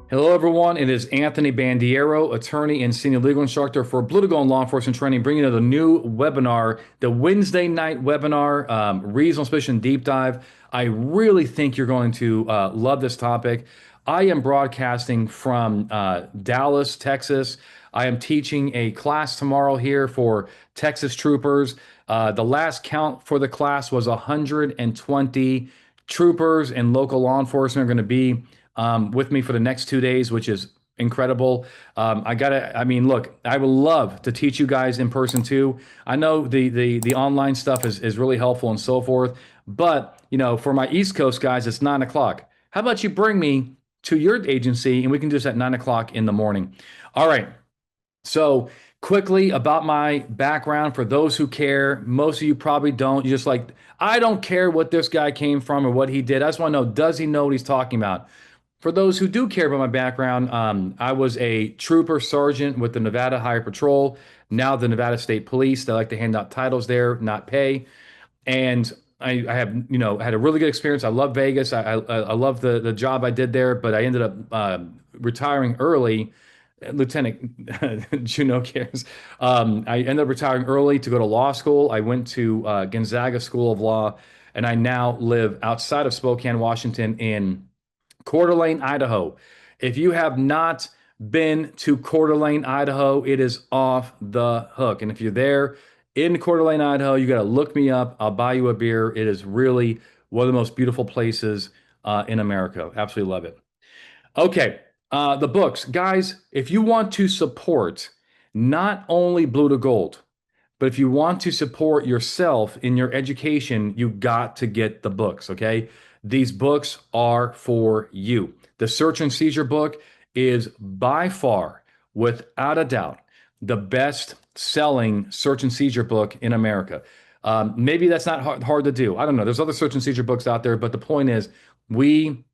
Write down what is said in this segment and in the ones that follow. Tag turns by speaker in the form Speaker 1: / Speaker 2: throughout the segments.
Speaker 1: Hello, everyone. It is Anthony Bandiero, attorney and senior legal instructor for Blue to Go and Law Enforcement Training, bringing you the new webinar, the Wednesday night webinar, Reasonable Suspicion Deep Dive. I really think you're going to love this topic. I am broadcasting from Dallas, Texas. I am teaching a class tomorrow here for Texas troopers. The last count for the class was 120 troopers and local law enforcement are going to be with me for the next 2 days, which is incredible. I mean, look, I would love to teach you guys in person too. I know the online stuff is really helpful and so forth, but for my East Coast guys, it's 9 o'clock. How about you bring me to your agency and we can do this at 9 o'clock in the morning? All right. So quickly about my background for those who care. Most of you probably don't. You just like, I don't care what this guy came from or what he did. I just want to know, does he know what he's talking about? For those who do care about my background, I was a trooper sergeant with the Nevada Highway Patrol, now the Nevada State Police. They like to hand out titles there, not pay. And I have, had a really good experience. I love Vegas. I love the job I did there, but I ended up retiring early. Lieutenant Juno cares. I ended up retiring early to go to law school. I went to Gonzaga School of Law, and I now live outside of Spokane, Washington, in Coeur d'Alene, Idaho. If you have not been to Coeur d'Alene, Idaho, it is off the hook. And if you're there in Coeur d'Alene, Idaho, you got to look me up. I'll buy you a beer. It is really one of the most beautiful places in America. Absolutely love it. Okay, the books. Guys, if you want to support not only Blue to Gold, but if you want to support yourself in your education, you got to get the books, okay? These books are for you. The Search and Seizure book is by far, without a doubt, the best selling search and seizure book in America. Maybe that's not hard to do. I don't know. There's other search and seizure books out there, but the point is, we,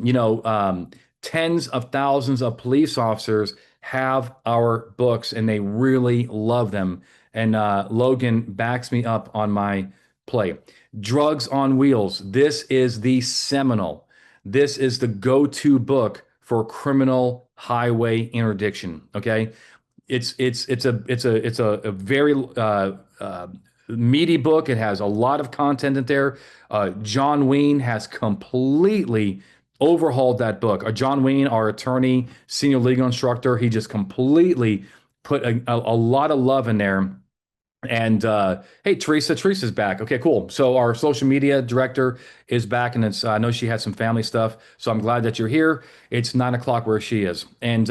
Speaker 1: you know, tens of thousands of police officers have our books and they really love them. And Logan backs me up on my play. Drugs on Wheels. This is the seminal. This is the go-to book for criminal highway interdiction. Okay, it's a very meaty book. It has a lot of content in there. John Ween has completely overhauled that book. John Ween, our attorney, senior legal instructor, he just completely put a lot of love in there. And hey, Teresa's back. Okay, cool. So our social media director is back, and I know she had some family stuff. So I'm glad that you're here. It's 9 o'clock where she is, and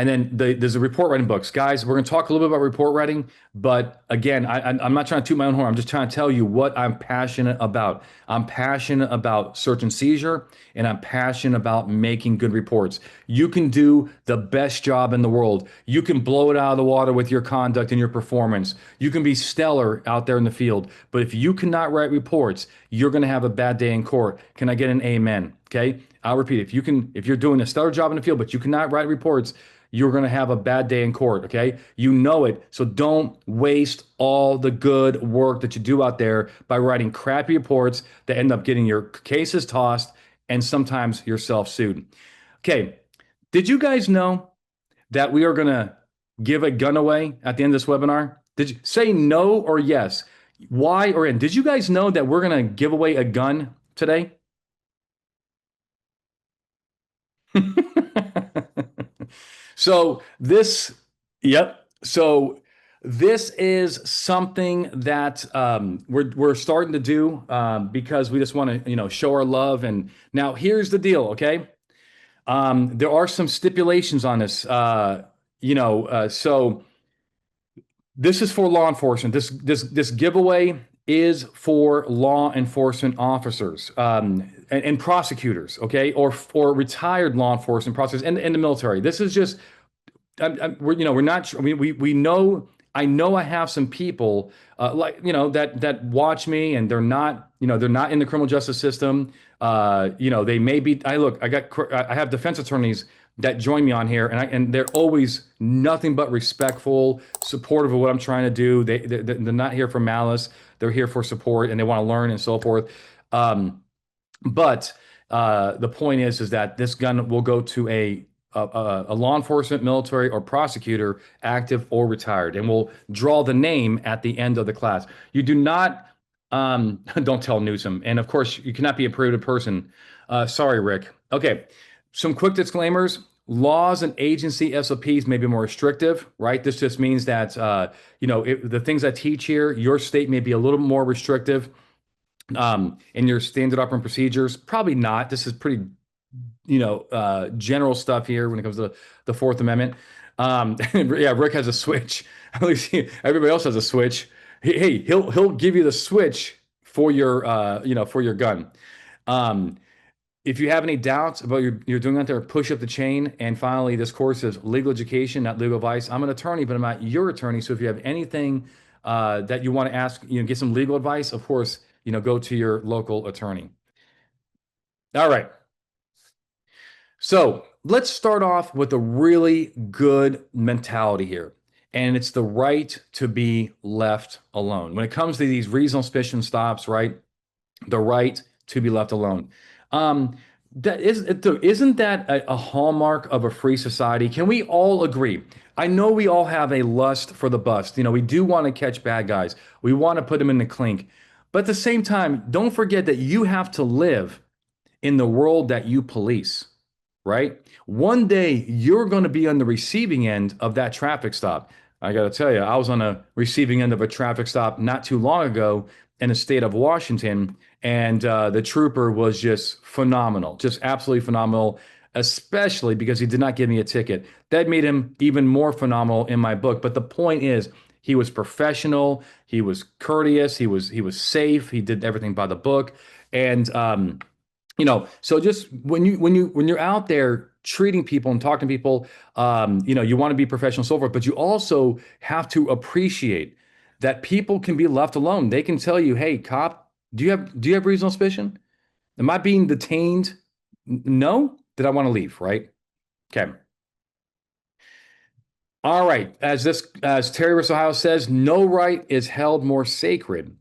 Speaker 1: then there's the report writing books. Guys, we're going to talk a little bit about report writing, but again, I'm not trying to toot my own horn. I'm just trying to tell you what I'm passionate about. I'm passionate about search and seizure, and I'm passionate about making good reports. You can do the best job in the world. You can blow it out of the water with your conduct and your performance. You can be stellar out there in the field, but if you cannot write reports, you're going to have a bad day in court. Can I get an amen? Okay, I'll repeat. If you're doing a stellar job in the field, but you cannot write reports, you're going to have a bad day in court, okay? You know it. So don't waste all the good work that you do out there by writing crappy reports that end up getting your cases tossed and sometimes yourself sued. Okay, did you guys know that we are going to give a gun away at the end of this webinar? Did you say no or yes? Why or in? Did you guys know that we're going to give away a gun today? So this, yep. So this is something that we're starting to do because we just want to show our love. And now here's the deal, okay? There are some stipulations on this. So this is for law enforcement. This giveaway is for law enforcement officers and prosecutors, okay, or for retired law enforcement prosecutors and the military. This is just we're not. We know. I know I have some people that watch me and they're not in the criminal justice system. They may be. I have defense attorneys that join me on here, and they're always nothing but respectful, supportive of what I'm trying to do. They're not here for malice. They're here for support, and they want to learn and so forth. But The point is that this gun will go to a law enforcement, military, or prosecutor, active or retired, and will draw the name at the end of the class. You do not, don't tell Newsom, and of course you cannot be a prohibited person. Sorry, Rick. Okay, some quick disclaimers. Laws and agency SOPs may be more restrictive, right? This just means that the things I teach here, your state may be a little more restrictive in your standard operating procedures. Probably not. This is pretty general stuff here when it comes to the Fourth Amendment. Yeah, Rick has a switch. At least everybody else has a switch. Hey, he'll give you the switch for your gun. Um, if you have any doubts about your doing out there, push up the chain. And finally, this course is legal education, not legal advice. I'm an attorney, but I'm not your attorney. So if you have anything that you want to ask, get some legal advice, of course, go to your local attorney. All right. So let's start off with a really good mentality here. And it's the right to be left alone. When it comes to these reasonable suspicion stops, right? The right to be left alone. Isn't that a hallmark of a free society? Can we all agree? I know we all have a lust for the bust. We do want to catch bad guys. We want to put them in the clink. But at the same time, don't forget that you have to live in the world that you police, right? One day you're going to be on the receiving end of that traffic stop. I got to tell you, I was on a receiving end of a traffic stop not too long ago in the state of Washington, and the trooper was just phenomenal, just absolutely phenomenal, especially because he did not give me a ticket. That made him even more phenomenal in my book. But the point is, he was professional, he was courteous, he was safe, he did everything by the book, and so just when you're out there treating people and talking to people, you want to be professional and so forth, but you also have to appreciate that people can be left alone. They can tell you, "Hey, cop, do you have reasonable suspicion? Am I being detained? No? Did I want to leave?" Right? Okay. All right. As Terry vs. Ohio says, no right is held more sacred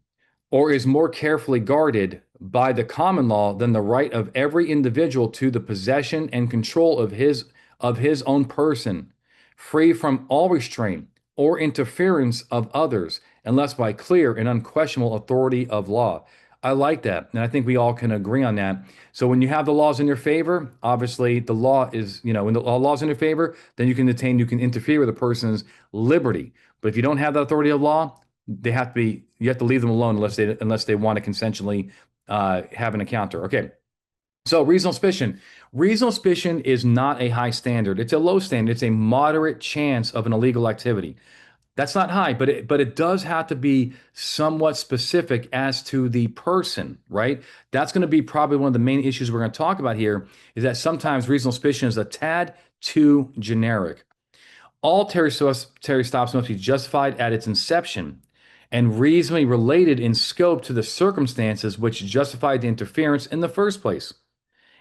Speaker 1: or is more carefully guarded by the common law than the right of every individual to the possession and control of his own person, free from all restraint or interference of others, unless by clear and unquestionable authority of law. I like that, and I think we all can agree on that. So when you have the laws in your favor, obviously the law is, when the law's in your favor, then you can detain, you can interfere with a person's liberty. But if you don't have that authority of law, you have to leave them alone unless they want to consensually have an encounter. Okay. So reasonable suspicion. Reasonable suspicion is not a high standard. It's a low standard. It's a moderate chance of an illegal activity. That's not high, but it does have to be somewhat specific as to the person, right? That's going to be probably one of the main issues we're going to talk about here, is that sometimes reasonable suspicion is a tad too generic. All Terry stops must be justified at its inception and reasonably related in scope to the circumstances which justified the interference in the first place.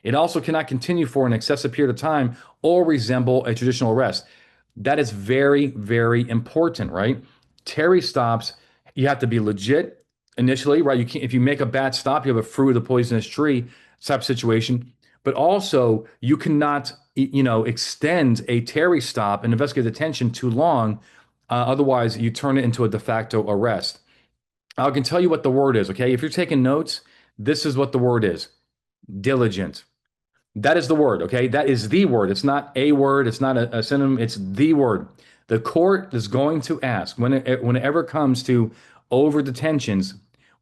Speaker 1: It also cannot continue for an excessive period of time or resemble a traditional arrest. That is very, very important, right? Terry stops, you have to be legit initially, right? You can't, if you make a bad stop, you have a fruit of the poisonous tree type situation. But also, you cannot, extend a Terry stop and investigative detention too long. Otherwise, you turn it into a de facto arrest. I can tell you what the word is, okay? If you're taking notes, this is what the word is: diligent. That is the word, okay? That is the word. It's not a word. It's not a synonym. It's the word. The court is going to ask, when it ever comes to over detentions,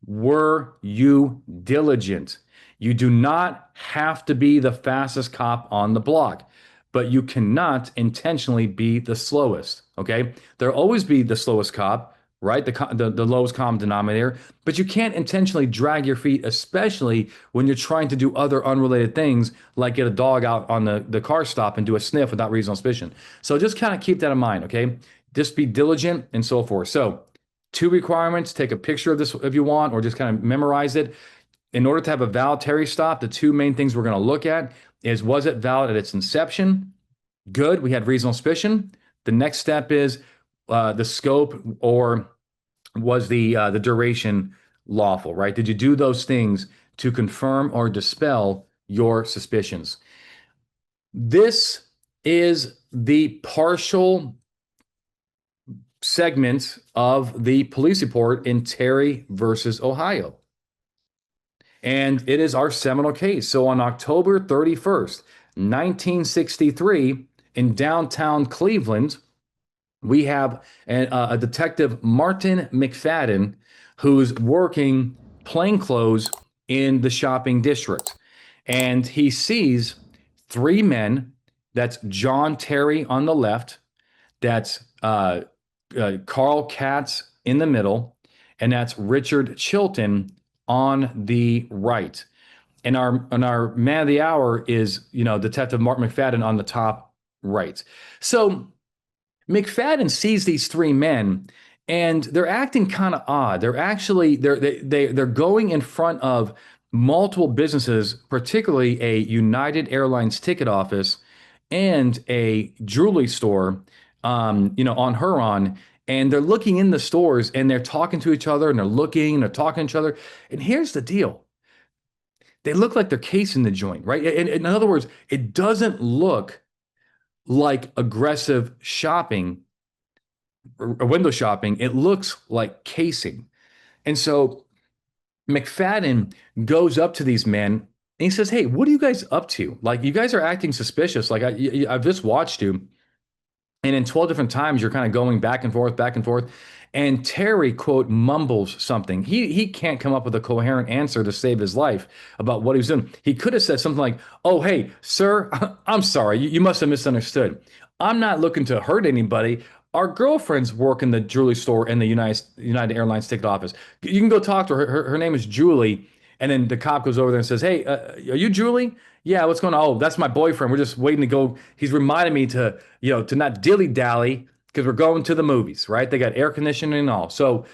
Speaker 1: were you diligent? You do not have to be the fastest cop on the block, but you cannot intentionally be the slowest, okay? There'll always be the slowest cop, right? The lowest common denominator, but you can't intentionally drag your feet, especially when you're trying to do other unrelated things, like get a dog out on the car stop and do a sniff without reasonable suspicion. So just kind of keep that in mind, okay? Just be diligent and so forth. So 2 requirements: take a picture of this if you want, or just kind of memorize it. In order to have a valid Terry stop, the 2 main things we're going to look at is, was it valid at its inception? Good, we had reasonable suspicion. The next step is the scope, or was the duration lawful, right? Did you do those things to confirm or dispel your suspicions. This is the partial segment of the police report in Terry versus Ohio. And it is our seminal case. So on October 31st, 1963, in downtown Cleveland, we have a detective, Martin McFadden, who's working plainclothes in the shopping district. And he sees three men. That's John Terry on the left. That's Carl Katz in the middle. And that's Richard Chilton on the right. And our man of the hour is, Detective Martin McFadden on the top right. So McFadden sees these three men and they're acting kind of odd. They're actually they're going in front of multiple businesses, particularly a United Airlines ticket office and a jewelry store, on Huron. And they're looking in the stores and they're talking to each other and they're looking and they're talking to each other. And here's the deal. They look like they're casing the joint, right? And in other words, it doesn't look like aggressive shopping or window shopping. It looks like casing. And so McFadden goes up to these men and he says, "Hey, what are you guys up to? Like, you guys are acting suspicious. Like, I've just watched you. And in 12 different times, you're kind of going back and forth, back and forth." And Terry, quote, mumbles something. He can't come up with a coherent answer to save his life about what he was doing. He could have said something like, "Oh, hey, sir, I'm sorry. You must have misunderstood. I'm not looking to hurt anybody. Our girlfriends work in the jewelry store in the United Airlines ticket office. You can go talk to her. Her name is Julie." And then the cop goes over there and says, "Hey, are you Julie? Yeah, what's going on? Oh, that's my boyfriend. We're just waiting to go. He's reminded me to not dilly dally because we're going to the movies, right? They got air conditioning and all." So,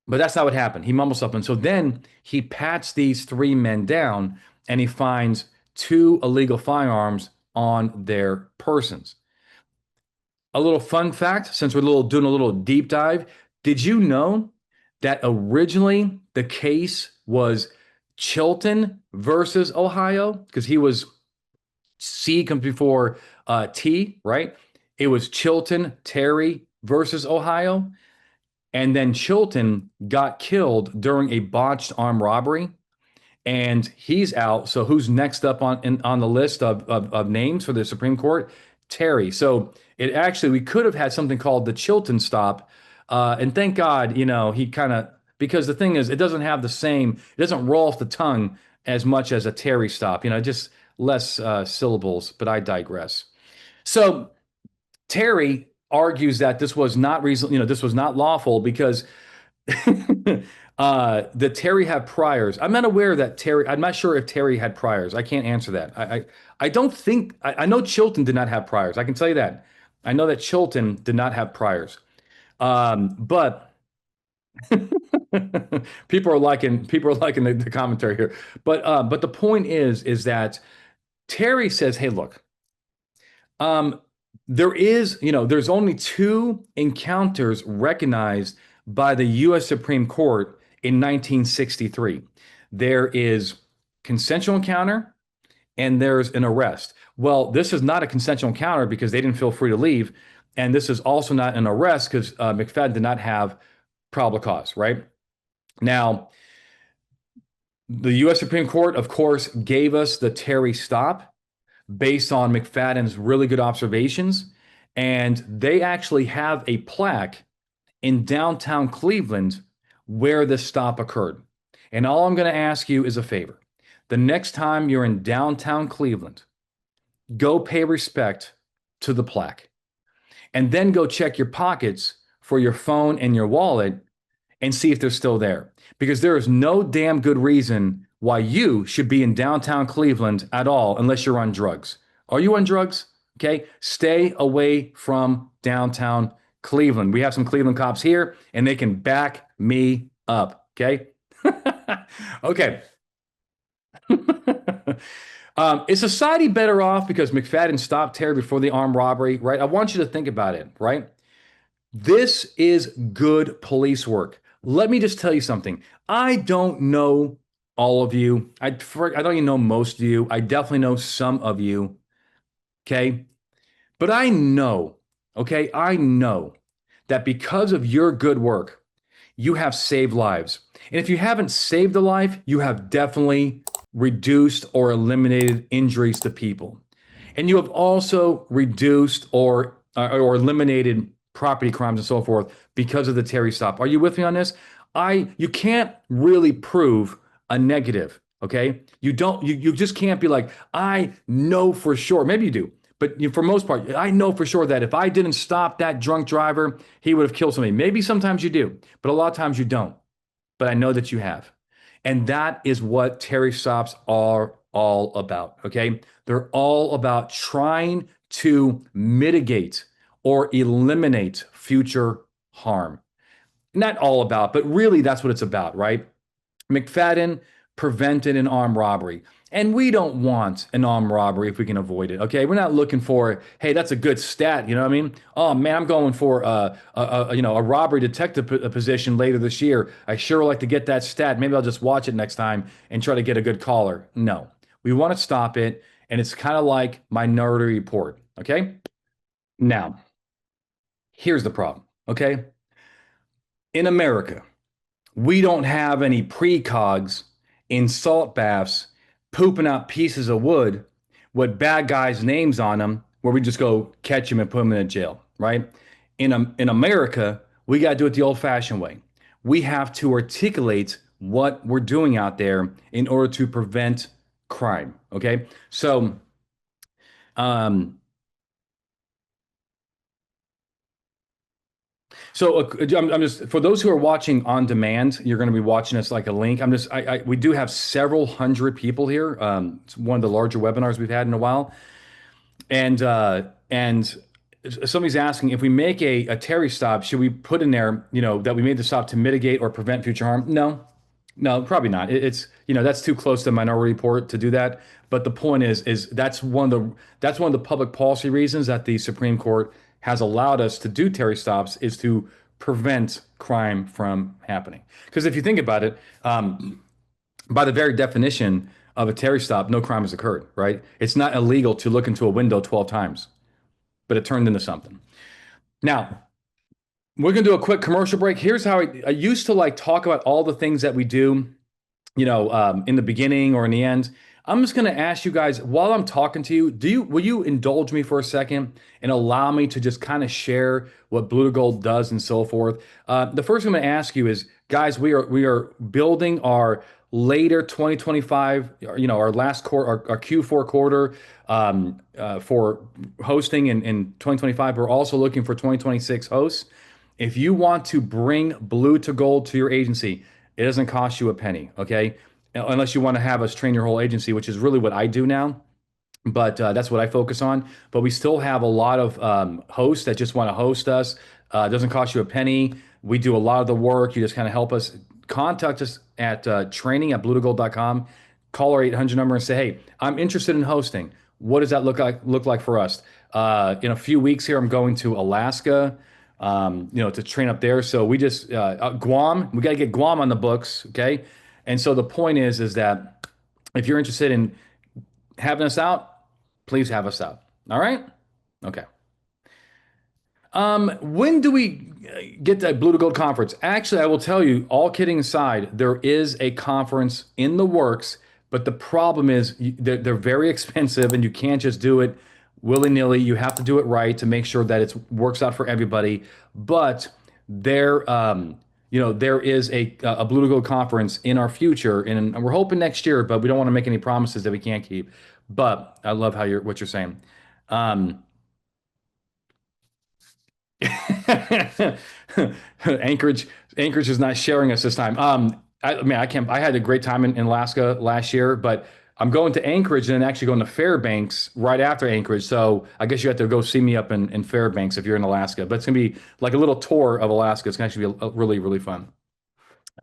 Speaker 1: but that's not what happened. He mumbles something. So then he pats these three men down and he finds two illegal firearms on their persons. A little fun fact, since we're doing a little deep dive, did you know that originally the case was Chilton versus Ohio? Because he was C comes before T, right? It was Chilton, Terry versus Ohio. And then Chilton got killed during a botched armed robbery and he's out. So who's next up on the list of names for the Supreme Court? Terry. So it actually, we could have had something called the Chilton stop. And thank God, he kind of, because the thing is, it doesn't have the same, it doesn't roll off the tongue as much as a Terry stop, just less syllables, but I digress. So Terry argues that this was not reason, this was not lawful because the Terry had priors. I'm not aware that Terry, I'm not sure if Terry had priors. I can't answer that. I don't think, I know Chilton did not have priors. I can tell you that. I know that Chilton did not have priors. But people are liking the commentary here. But the point is that Terry says, "Hey, look, um, there's only two encounters recognized by the U.S. Supreme Court in 1963. There is consensual encounter and there's an arrest. Well, this is not a consensual encounter because they didn't feel free to leave. And this is also not an arrest because McFadden did not have probable cause, right? Now, the U.S. Supreme Court, of course, gave us the Terry stop based on McFadden's really good observations. And they actually have a plaque in downtown Cleveland where this stop occurred. And all I'm going to ask you is a favor. The next time you're in downtown Cleveland, go pay respect to the plaque and then go check your pockets for your phone and your wallet and see if they're still there. Because there is no damn good reason why you should be in downtown Cleveland at all unless you're on drugs. Are you on drugs? Okay. Stay away from downtown Cleveland. We have some Cleveland cops here and they can back me up. Okay. Okay. Is society better off because McFadden stopped Terry before the armed robbery, right? I want you to think about it, right? This is good police work. Let me just tell you something. I don't know all of you. I don't even know most of you. I definitely know some of you. Okay. But I know, okay, I know that because of your good work, you have saved lives. And if you haven't saved a life, you have definitely reduced or eliminated injuries to people. And you have also reduced or eliminated property crimes and so forth because of the Terry stop. Are you with me on this? You can't really prove a negative, okay? You just can't be like, I know for sure. Maybe you do. But for most part, I know for sure that if I didn't stop that drunk driver, he would have killed somebody. Maybe sometimes you do, but a lot of times you don't. But I know that you have. And that is what Terry stops are all about. Okay. They're all about trying to mitigate or eliminate future harm. Not all about, but really that's what it's about, right? McFadden prevented an armed robbery. And we don't want an armed robbery if we can avoid it. Okay, we're not looking for, hey, that's a good stat. You know what I mean? Oh man, I'm going for a robbery detective position later this year. I sure like to get that stat. Maybe I'll just watch it next time and try to get a good caller. No, we want to stop it, and it's kind of like Minority Report. Okay, now here's the problem. Okay, in America, we don't have any precogs in salt baths pooping out pieces of wood with bad guys' names on them where we just go catch them and put them in a jail, right? In America, we got to do it the old fashioned way. We have to articulate what we're doing out there in order to prevent crime, okay? Um, I'm just for those who are watching on demand, you're going to be watching us like a link. We do have several hundred people here. It's one of the larger webinars we've had in a while, and somebody's asking if we make a Terry stop, should we put in there, that we made the stop to mitigate or prevent future harm? No, no, probably not. It's that's too close to Minority Report to do that. But the point is that's one of the public policy reasons that the Supreme Court has allowed us to do Terry stops is to prevent crime from happening. Because if you think about it, by the very definition of a Terry stop, no crime has occurred, right? It's not illegal to look into a window 12 times, but it turned into something. Now, we're gonna do a quick commercial break. Here's how I used to like talk about all the things that we do in the beginning or in the end. I'm just going to ask you guys while I'm talking to you, will you indulge me for a second and allow me to just kind of share what Blue to Gold does and so forth? The first thing I'm going to ask you is, guys, we are building our later 2025, our last quarter, our Q4 quarter for hosting in 2025. We're also looking for 2026 hosts. If you want to bring Blue to Gold to your agency, it doesn't cost you a penny, okay? Unless you want to have us train your whole agency, which is really what I do now. But that's what I focus on. But we still have a lot of hosts that just want to host us. It doesn't cost you a penny. We do a lot of the work. You just kind of help us. Contact us at training@bluetogold.com. Call our 800 number and say, hey, I'm interested in hosting. What does that look like for us? In a few weeks here, I'm going to Alaska, to train up there. So we just Guam. We got to get Guam on the books, okay? And so the point is that if you're interested in having us out, please have us out. All right? Okay. When do we get that Blue to Gold conference? Actually, I will tell you, all kidding aside, there is a conference in the works, but the problem is they're very expensive and you can't just do it willy-nilly. You have to do it right to make sure that it works out for everybody. But there is a Blue to Gold conference in our future, and we're hoping next year, but we don't want to make any promises that we can't keep. But I love what you're saying. Um, Anchorage, Anchorage is not sharing us this time. I mean, I can't. I had a great time in Alaska last year, but I'm going to Anchorage and then actually going to Fairbanks right after Anchorage. So I guess you have to go see me up in Fairbanks if you're in Alaska. But it's gonna be like a little tour of Alaska. It's gonna actually be really, really fun.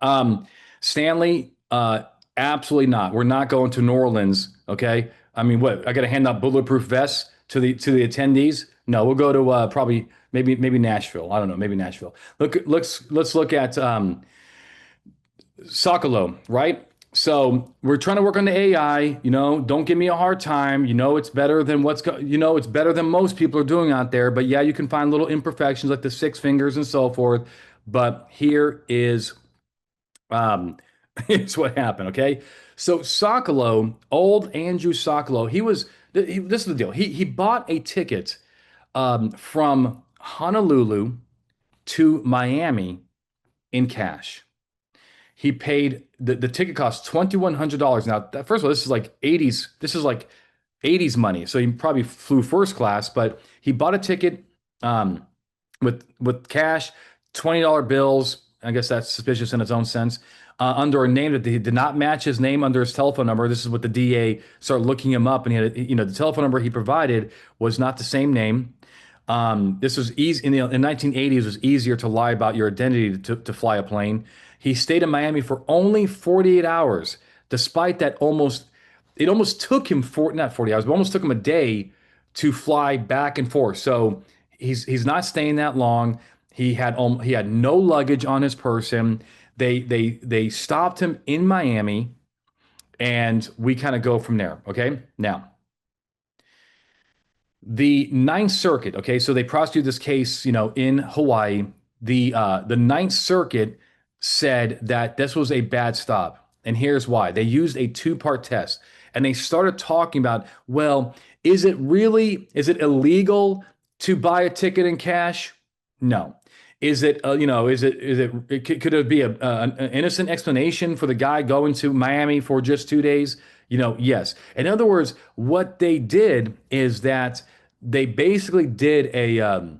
Speaker 1: Um, Stanley, absolutely not. We're not going to New Orleans. Okay. I mean, what? I got to hand out bulletproof vests to the attendees. No, we'll go to probably maybe Nashville. I don't know. Maybe Nashville. Let's look at Sokolow, right? So we're trying to work on the AI. Don't give me a hard time. It's better than it's better than most people are doing out there. But yeah, you can find little imperfections like the six fingers and so forth. But here is here's what happened. Okay, so Sokolow, old Andrew Sokolow, this is the deal. He bought a ticket from Honolulu to Miami in cash. He paid the ticket cost $2,100. Now, first of all, this is like 80s. This is like 80s money. So he probably flew first class, but he bought a ticket with cash, $20 bills. I guess that's suspicious in its own sense. Under a name that did not match his name under his telephone number. This is what the DA started looking him up, and he had, the telephone number he provided was not the same name. This was easy in the 1980s. It was easier to lie about your identity to fly a plane. He stayed in Miami for only 48 hours, despite that it almost took him not 40 hours, but almost took him a day to fly back and forth. So he's not staying that long. He had no luggage on his person. They stopped him in Miami, and we kind of go from there. Okay, now the Ninth Circuit. Okay, so they prosecuted this case, in Hawaii. The Ninth Circuit said that this was a bad stop, and here's why. They used a two-part test, and they started talking about, well, is it illegal to buy a ticket in cash? No. Is it, could it be an innocent explanation for the guy going to Miami for just 2 days? Yes. In other words, what they did is that they basically did a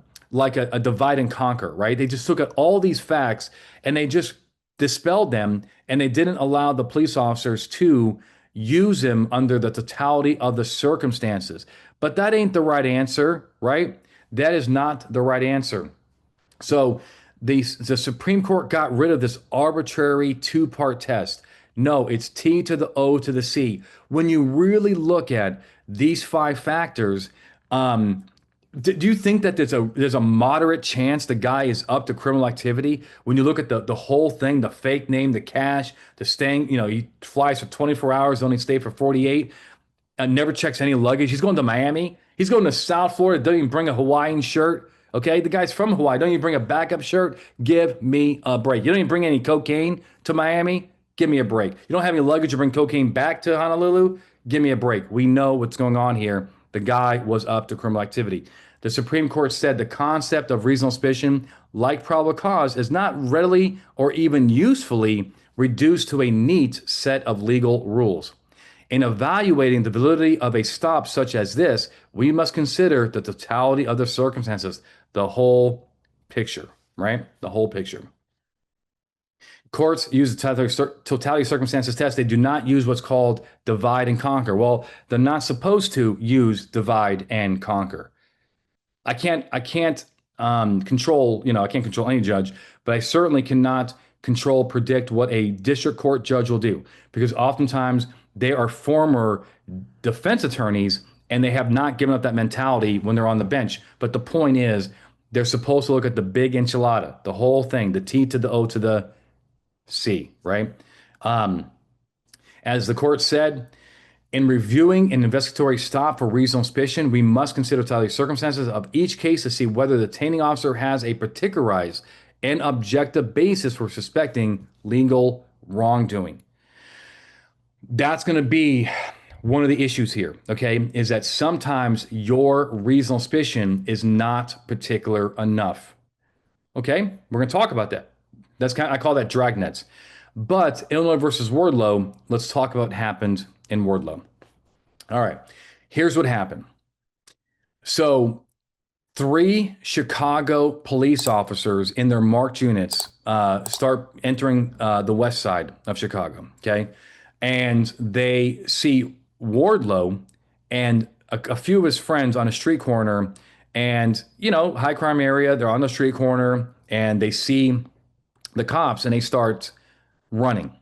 Speaker 1: divide and conquer, right? They just took out all these facts and they just dispelled them, and they didn't allow the police officers to use them under the totality of the circumstances. But that ain't the right answer, right? That is not the right answer. So the Supreme Court got rid of this arbitrary two-part test. No, it's T to the O to the C. When you really look at these five factors, do you think that there's a moderate chance the guy is up to criminal activity? When you look at the whole thing, the fake name, the cash, the staying, he flies for 24 hours, only stay for 48, never checks any luggage. He's going to Miami. He's going to South Florida, doesn't even bring a Hawaiian shirt. Okay, the guy's from Hawaii. Don't even bring a backup shirt. Give me a break. You don't even bring any cocaine to Miami. Give me a break. You don't have any luggage to bring cocaine back to Honolulu. Give me a break. We know what's going on here. The guy was up to criminal activity. The Supreme Court said the concept of reasonable suspicion, like probable cause, is not readily or even usefully reduced to a neat set of legal rules. In evaluating the validity of a stop such as this, we must consider the totality of the circumstances, the whole picture, right? The whole picture. Courts use the totality of circumstances test. They do not use what's called divide and conquer. Well, they're not supposed to use divide and conquer. I can't control any judge, but I certainly cannot predict what a district court judge will do, because oftentimes they are former defense attorneys and they have not given up that mentality when they're on the bench. But the point is, they're supposed to look at the big enchilada, the whole thing, the T to the O to the C, right? As the court said, in reviewing an investigatory stop for reasonable suspicion, we must consider the totality of circumstances of each case to see whether the detaining officer has a particularized and objective basis for suspecting legal wrongdoing. That's going to be one of the issues here, okay, is that sometimes your reasonable suspicion is not particular enough. Okay, we're going to talk about that. I call that dragnets. But Illinois versus Wardlow, let's talk about what happened in Wardlow. All right, here's what happened. So 3 Chicago police officers in their marked units start entering the west side of Chicago, okay? And they see Wardlow and a few of his friends on a street corner, and, high crime area, they're on the street corner, and they see the cops and they start running.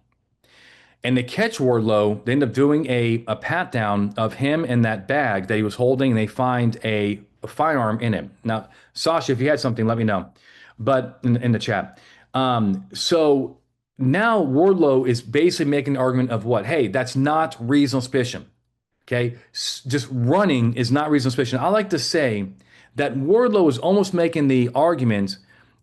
Speaker 1: And they catch Wardlow. They end up doing a pat down of him and that bag that he was holding, and they find a firearm in him. Now, Sasha, if you had something, let me know, but in the chat. So Now Wardlow is basically making an argument of what? Hey, that's not reasonable suspicion. Okay, just running is not reasonable suspicion. I like to say that Wardlow is almost making the argument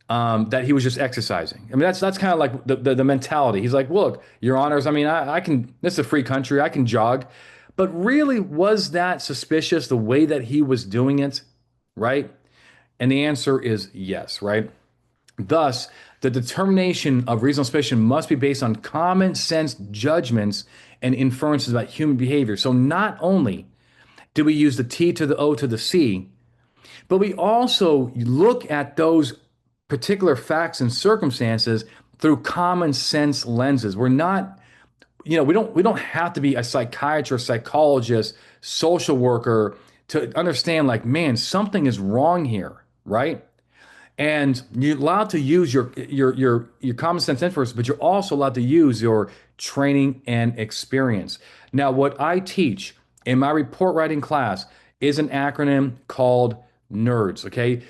Speaker 1: that he was just exercising. I mean, that's kind of like the mentality. He's like, look, Your Honors, I mean, I can. This is a free country. I can jog, but really, was that suspicious the way that he was doing it? Right? And the answer is yes. Right? Thus, the determination of reasonable suspicion must be based on common sense judgments and inferences about human behavior. So not only do we use the T to the O to the C, but we also look at those particular facts and circumstances through common sense lenses. We're not, we don't have to be a psychiatrist, psychologist, social worker to understand like, man, something is wrong here, right? And you're allowed to use your common sense inference, but you're also allowed to use your training and experience. Now, what I teach in my report writing class is an acronym called NERDS. Okay,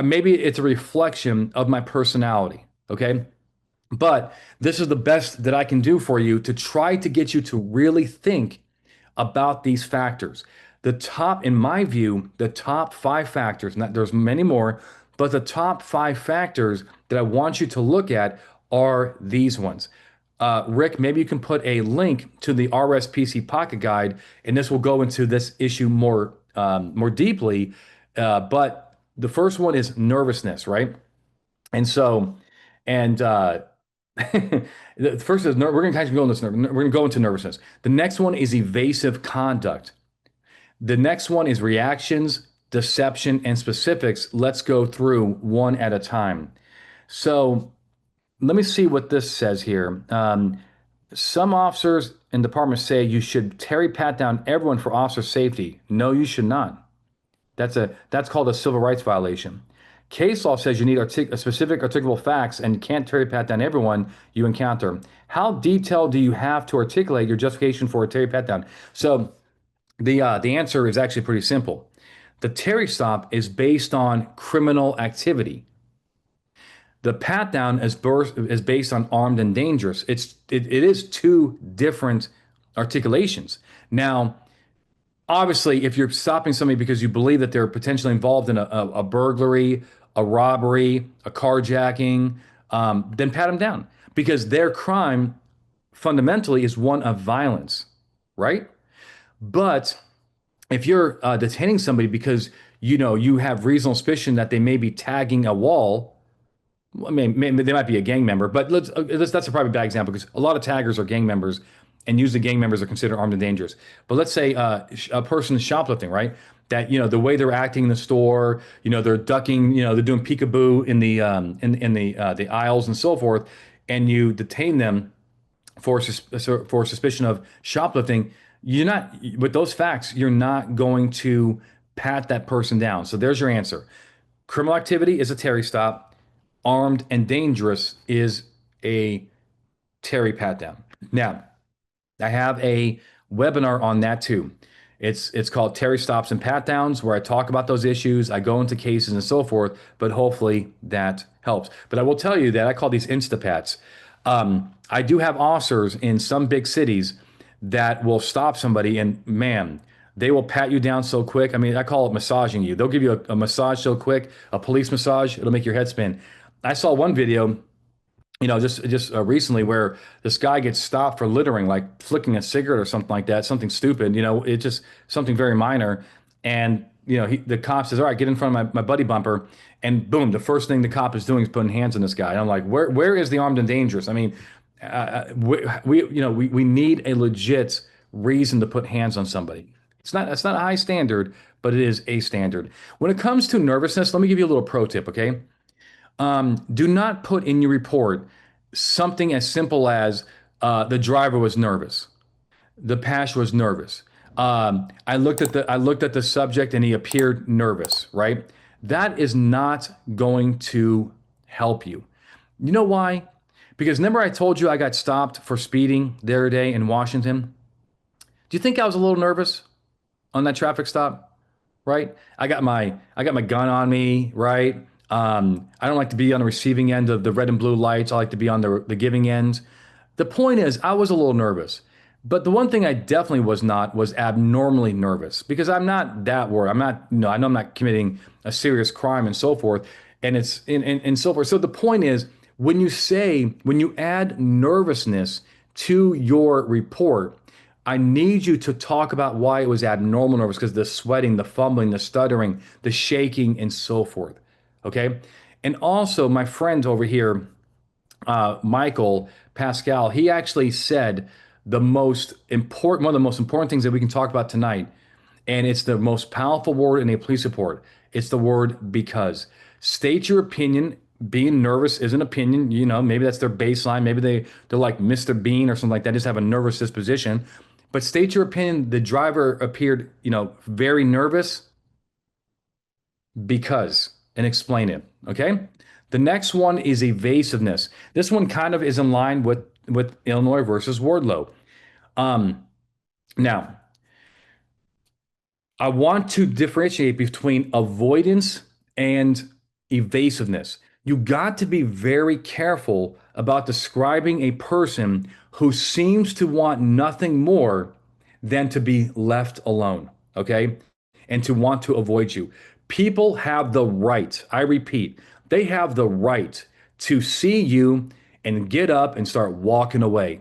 Speaker 1: maybe it's a reflection of my personality. Okay, but this is the best that I can do for you to try to get you to really think about these factors. The top, in my view, the top five factors, not, there's many more, but the top five factors that I want you to look at are these ones. Rick, maybe you can put a link to the RSPC Pocket Guide, and this will go into this issue more deeply. But the first one is nervousness, right? And so, and the first is we're going to kind of go into this. We're going to go into nervousness. The next one is evasive conduct. The next one is reactions, deception, and specifics. Let's go through one at a time. So let me see what this says here. Some officers in departments say you should Terry pat down everyone for officer safety. No, you should not. That's called a civil rights violation. Case law says you need specific articulable facts and you can't Terry pat down everyone you encounter. How detailed do you have to articulate your justification for a Terry pat down? So the answer is actually pretty simple. The Terry stop is based on criminal activity. The pat down is based on armed and dangerous. It is two different articulations. Now, obviously, if you're stopping somebody because you believe that they're potentially involved in a burglary, a robbery, a carjacking, then pat them down because their crime fundamentally is one of violence, right? But if you're detaining somebody because you have reasonable suspicion that they may be tagging a wall, I mean, they might be a gang member, but that's a probably bad example because a lot of taggers are gang members, and usually gang members are considered armed and dangerous. But let's say a person is shoplifting, right? That the way they're acting in the store, they're ducking, they're doing peekaboo in the aisles and so forth, and you detain them for suspicion of shoplifting. You're not with those facts. You're not going to pat that person down. So there's your answer. Criminal activity is a Terry stop. Armed and dangerous is a Terry pat down. Now, I have a webinar on that too. It's called Terry Stops and Pat Downs, where I talk about those issues. I go into cases and so forth, but hopefully that helps. But I will tell you that I call these Instapats. I do have officers in some big cities that will stop somebody and man, they will pat you down so quick. I mean, I call it massaging you. They'll give you a massage so quick, a police massage, it'll make your head spin. I saw one video, just recently where this guy gets stopped for littering, like flicking a cigarette or something like that, something stupid. It's just something very minor. And the cop says, "All right, get in front of my buddy bumper," and boom, the first thing the cop is doing is putting hands on this guy. And I'm like, where is the armed and dangerous? I mean, we need a legit reason to put hands on somebody. It's not a high standard, but it is a standard. When it comes to nervousness, let me give you a little pro tip, okay? Do not put in your report something as simple as the driver was nervous, the passenger was nervous. I looked at the subject and he appeared nervous, right? That is not going to help you. You know why? Because remember I told you I got stopped for speeding the other day in Washington? Do you think I was a little nervous on that traffic stop? Right? I got my gun on me, right? I don't like to be on the receiving end of the red and blue lights. I like to be on the giving end. The point is, I was a little nervous. But the one thing I definitely was not was abnormally nervous because I'm not that worried. I'm not, I know I'm not committing a serious crime and so forth. And so forth. So the point is, when you add nervousness to your report, I need you to talk about why it was abnormal nervous because the sweating, the fumbling, the stuttering, the shaking, and so forth. Okay. And also, my friend over here, Michael Pascal, he actually said one of the most important things that we can talk about tonight, and it's the most powerful word in a police report. It's the word because. State your opinion. Being nervous is an opinion. Maybe that's their baseline. Maybe they're like Mr. Bean or something like that, just have a nervous disposition. But state your opinion. The driver appeared, very nervous because, and explain it. Okay. The next one is evasiveness. This one kind of is in line with Illinois versus Wardlow. Um, Now, I want to differentiate between avoidance and evasiveness. You got to be very careful about describing a person who seems to want nothing more than to be left alone, okay? And to want to avoid you. People have the right, I repeat, they have the right to see you and get up and start walking away.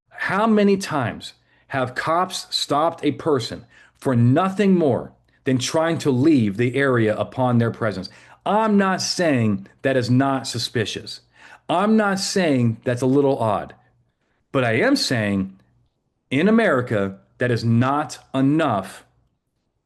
Speaker 1: How many times have cops stopped a person for nothing more than trying to leave the area upon their presence? I'm not saying that is not suspicious. I'm not saying that's a little odd, but I am saying in America, that is not enough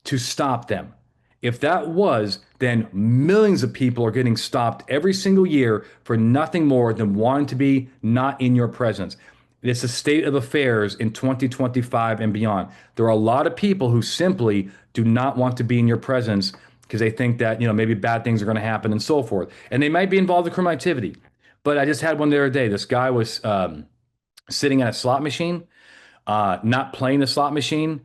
Speaker 1: to stop them. If that was, then millions of people are getting stopped every single year for nothing more than wanting to be not in your presence. It's the state of affairs in 2025 and beyond. There are a lot of people who simply do not want to be in your presence because they think that, maybe bad things are going to happen and so forth. And they might be involved in criminal activity. But I just had one the other day. This guy was sitting at a slot machine, not playing the slot machine,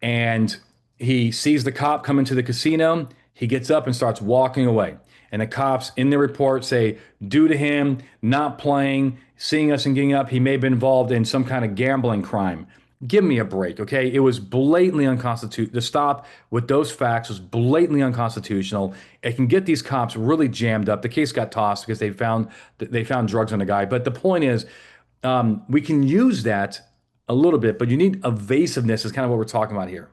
Speaker 1: and he sees the cop come into the casino. He gets up and starts walking away. And the cops in the report say, due to him not playing, seeing us and getting up, he may have been involved in some kind of gambling crime. Give me a break, okay? It was blatantly unconstitutional. The stop with those facts was blatantly unconstitutional. It can get these cops really jammed up. The case got tossed because they found drugs on the guy. But the point is, we can use that a little bit, but you need evasiveness is kind of what we're talking about here.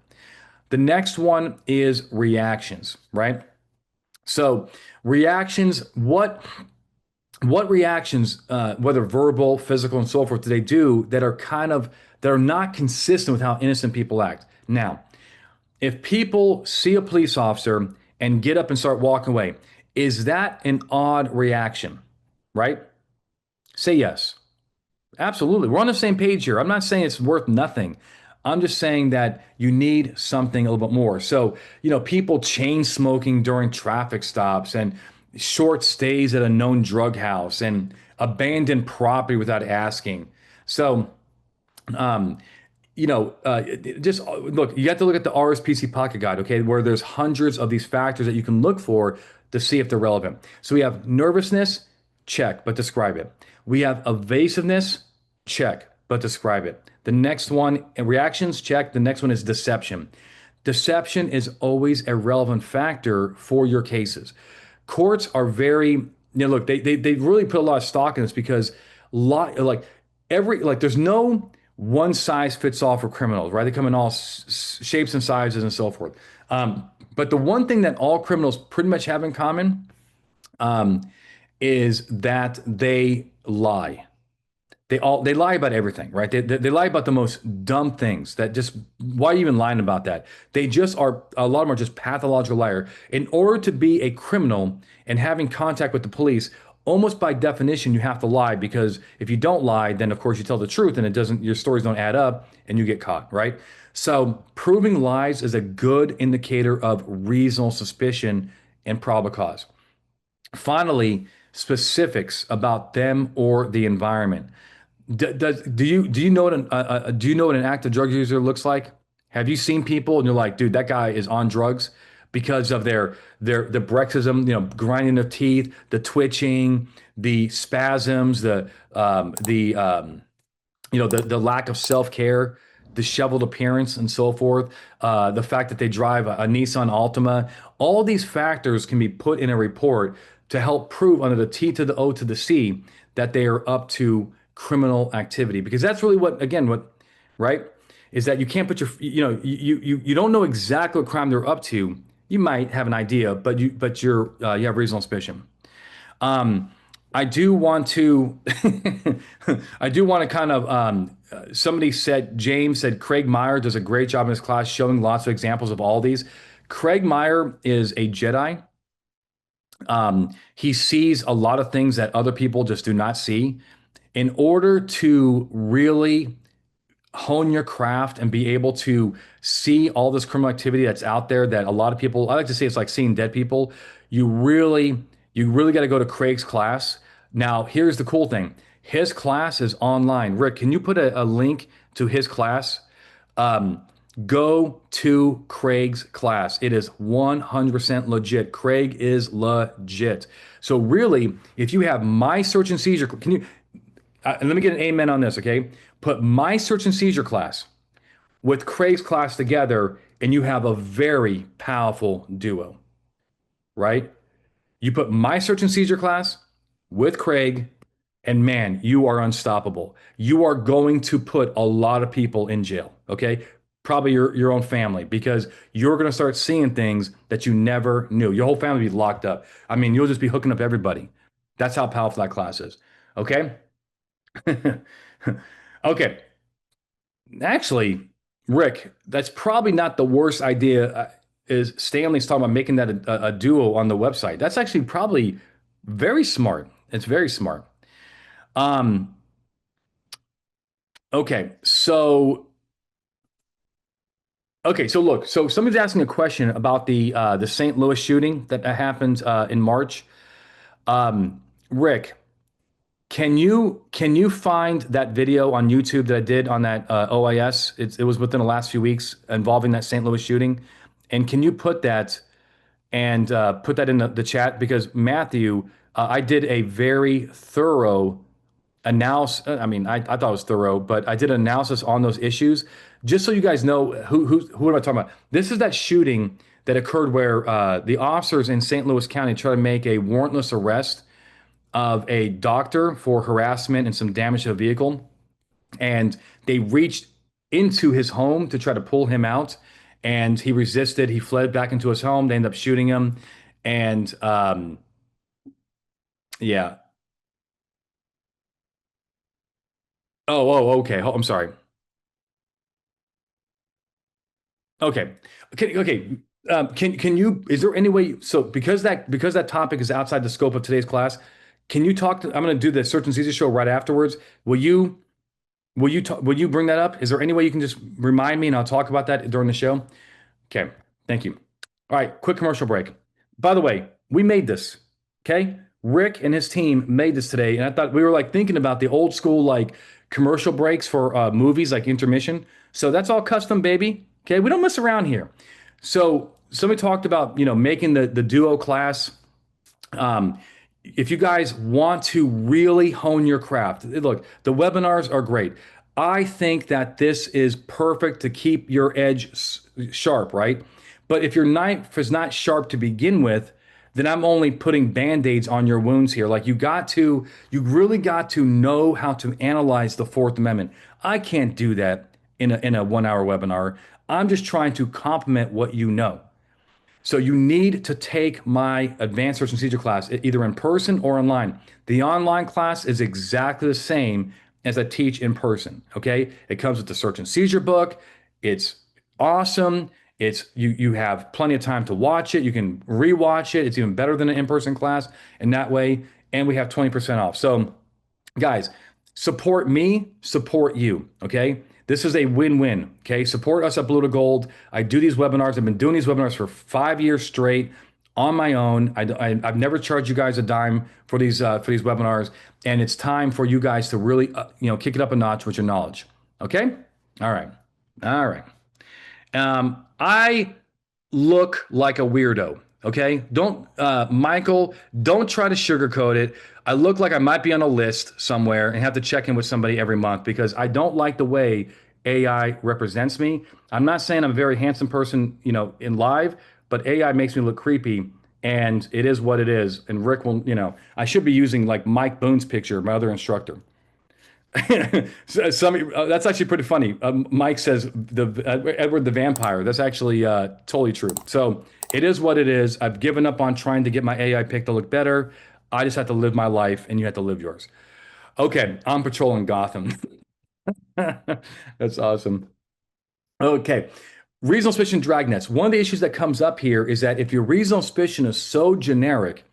Speaker 1: The next one is reactions, right? So reactions, what reactions, whether verbal, physical, and so forth, do they do that are not consistent with how innocent people act? Now, if people see a police officer and get up and start walking away, is that an odd reaction? Right? Say yes. Absolutely. We're on the same page here. I'm not saying it's worth nothing. I'm just saying that you need something a little bit more. So, people chain smoking during traffic stops and short stays at a known drug house and abandoned property without asking. So, um, just look, you have to look at the RSPC Pocket Guide, okay, where there's hundreds of these factors that you can look for to see if they're relevant. So we have nervousness, check, but describe it. We have evasiveness, check, but describe it. The next one, reactions, check. The next one is deception. Deception is always a relevant factor for your cases. Courts are look, they really put a lot of stock in this because like there's no one size fits all for criminals, right? They come in all shapes and sizes and so forth. But the one thing that all criminals pretty much have in common um, is that they lie. They lie about everything, right? They lie about the most dumb things that just why are you even lying about that? They just are a lot of them are just pathological liar. In order to be a criminal and having contact with the police, almost by definition, you have to lie because if you don't lie, then of course you tell the truth and your stories don't add up and you get caught, right? So proving lies is a good indicator of reasonable suspicion and probable cause. Finally, specifics about them or the environment. Do you know what an active drug user looks like? Have you seen people and you're like, dude, that guy is on drugs? because of their the bruxism, grinding of teeth, the twitching, the spasms, the lack of self-care, disheveled appearance, and so forth. The fact that they drive a Nissan Altima, all these factors can be put in a report to help prove under the T to the O to the C that they are up to criminal activity. Because that's really what, again, what, right, is that you can't put you don't know exactly what crime they're up to. You might have an idea, but you have reasonable suspicion. Um, I do want to, I do want to kind of, somebody said, James said, Craig Meyer does a great job in his class showing lots of examples of all these. Craig Meyer is a Jedi. He sees a lot of things that other people just do not see. In order to really hone your craft and be able to see all this criminal activity that's out there that a lot of people, I like to say it's like seeing dead people. You really, you really got to go to Craig's class. Now, here's the cool thing. His class is online. Rick, can you put a link to his class? Um, Go to Craig's class. It is 100% legit. Craig is legit. So really, if you have my search and seizure, can you, and let me get an amen on this, okay? Put my search and seizure class with Craig's class together, and you have a very powerful duo, right? You put my search and seizure class with Craig, and man, you are unstoppable. You are going to put a lot of people in jail, okay? Probably your own family, because you're going to start seeing things that you never knew. Your whole family will be locked up. I mean, you'll just be hooking up everybody. That's how powerful that class is, okay? Okay, actually, Rick, that's probably not the worst idea. Is Stanley's talking about making that a duo on the website? That's actually probably very smart. It's very smart. Um, okay, so look, so somebody's asking a question about the St. Louis shooting that happened in March. Rick, can you find that video on YouTube that I did on that OIS? It was within the last few weeks involving that St. Louis shooting, and can you put that in the chat? Because Matthew, I did a very thorough analysis. I mean, I thought it was thorough, but I did an analysis on those issues just so you guys know who am I talking about. This is that shooting that occurred where the officers in St. Louis County tried to make a warrantless arrest of a doctor for harassment and some damage to a vehicle. And they reached into his home to try to pull him out. And he resisted. He fled back into his home. They ended up shooting him. And yeah. Okay. I'm sorry. Okay. Okay. Can you, is there any way, so because that topic is outside the scope of today's class, can you talk to, I'm going to do the Search and Seizure show right afterwards. Will you bring that up? Is there any way you can just remind me and I'll talk about that during the show? Okay, thank you. All right, quick commercial break. By the way, we made this. Okay, Rick and his team made this today, and I thought we were like thinking about the old school like commercial breaks for movies like intermission. So that's all custom, baby. Okay, we don't mess around here. So somebody talked about making the duo class. Um, if you guys want to really hone your craft, look, the webinars are great. I think that this is perfect to keep your edge sharp, right? But if your knife is not sharp to begin with, then I'm only putting band-aids on your wounds here. Like you really got to know how to analyze the Fourth Amendment. I can't do that in a 1 hour webinar. I'm just trying to complement what you know. So you need to take my advanced search and seizure class either in person or online. The online class is exactly the same as I teach in person. Okay, it comes with the search and seizure book. It's awesome. You have plenty of time to watch it. You can rewatch it. It's even better than an in-person class in that way. And we have 20% off. So guys, support me, support you. Okay. This is a win-win. Okay. Support us at Blue to Gold. I do these webinars. I've been doing these webinars for 5 years straight on my own. I've never charged you guys a dime for these webinars. And it's time for you guys to really, kick it up a notch with your knowledge. Okay. All right. All right. I look like a weirdo. Okay. Michael, don't try to sugarcoat it. I look like I might be on a list somewhere and have to check in with somebody every month because I don't like the way AI represents me. I'm not saying I'm a very handsome person, in live, but AI makes me look creepy and it is what it is. And Rick will, I should be using like Mike Boone's picture, my other instructor. That's actually pretty funny. Mike says Edward the vampire. That's actually totally true. So it is what it is. I've given up on trying to get my AI pick to look better. I just have to live my life, and you have to live yours. Okay, I'm patrolling Gotham. That's awesome. Okay. Reasonable suspicion dragnets. One of the issues that comes up here is that if your reasonable suspicion is so generic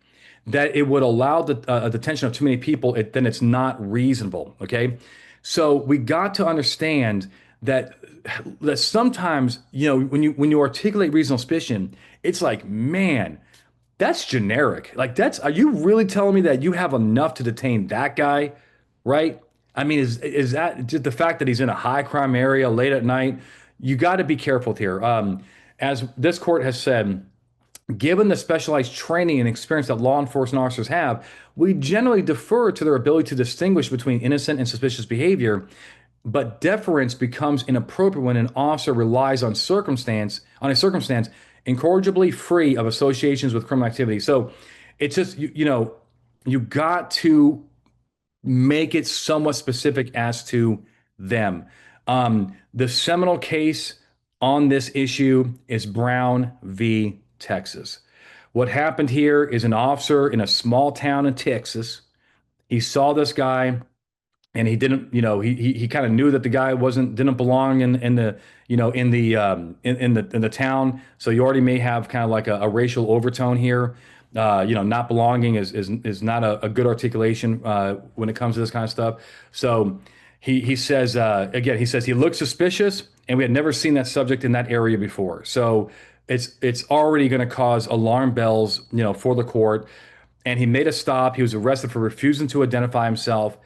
Speaker 1: that it would allow the detention of too many people, then it's not reasonable. Okay. So we got to understand that sometimes, when you articulate reasonable suspicion, it's like, man, that's generic. Like are you really telling me that you have enough to detain that guy? Right? I mean, is that just the fact that he's in a high crime area late at night? You got to be careful here. As this court has said, given the specialized training and experience that law enforcement officers have, we generally defer to their ability to distinguish between innocent and suspicious behavior, but deference becomes inappropriate when an officer relies on a circumstance incorrigibly free of associations with criminal activity. So it's just you got to make it somewhat specific as to them. The seminal case on this issue is Brown v. Texas. What happened here is an officer in a small town in Texas. He saw this guy and he didn't, he kind of knew that the guy didn't belong in the, in the town. So you already may have kind of like a racial overtone here. Not belonging is not a good articulation when it comes to this kind of stuff. So he says again, he says he looks suspicious, and we had never seen that subject in that area before. So it's already going to cause alarm bells, for the court. And he made a stop. He was arrested for refusing to identify himself.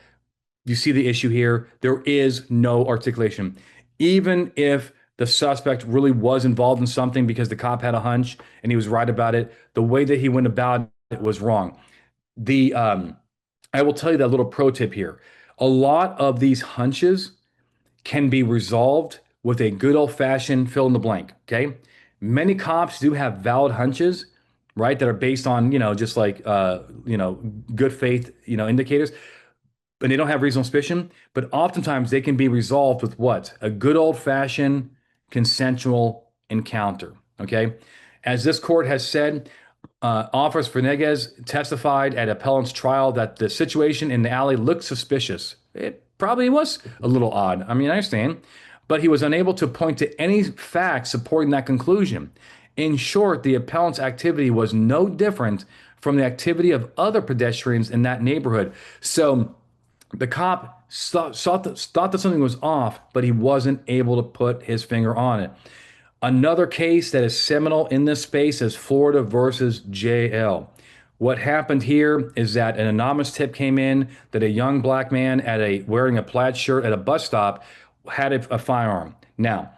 Speaker 1: You see the issue here. There is no articulation. Even if the suspect really was involved in something because the cop had a hunch and he was right about it, the way that he went about it was wrong. The I will tell you that little pro tip here. A lot of these hunches can be resolved with a good old fashioned fill in the blank. Okay. Many cops do have valid hunches, right? That are based on, just like, good faith, indicators, and they don't have reasonable suspicion, but oftentimes they can be resolved with what? A good old fashioned consensual encounter. Okay. As this court has said, Officer Venegas testified at appellant's trial that the situation in the alley looked suspicious. It probably was a little odd. I mean, I understand, but he was unable to point to any facts supporting that conclusion. In short, the appellant's activity was no different from the activity of other pedestrians in that neighborhood. So the cop thought that something was off, but he wasn't able to put his finger on it. Another case that is seminal in this space is Florida versus JL. What happened here is that an anonymous tip came in that a young black man wearing a plaid shirt at a bus stop had a firearm. Now,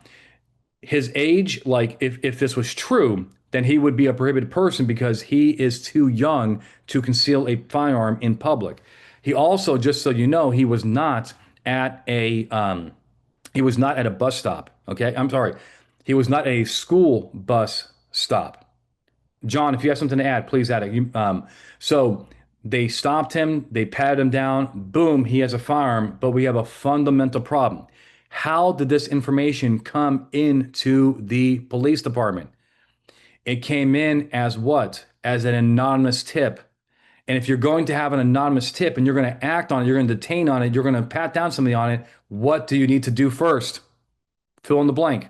Speaker 1: his age, like if this was true, then he would be a prohibited person because he is too young to conceal a firearm in public. He also, just so you know, at a he was not at a bus stop. Okay, I'm sorry, he was not a school bus stop. John, if you have something to add, please add it. So they stopped him, they patted him down, boom, he has a firearm, but we have a fundamental problem. How did this information come into the police department? It came in as what? As an anonymous tip. And if you're going to have an anonymous tip and you're going to act on it, you're going to detain on it, you're going to pat down somebody on it, what do you need to do first? Fill in the blank.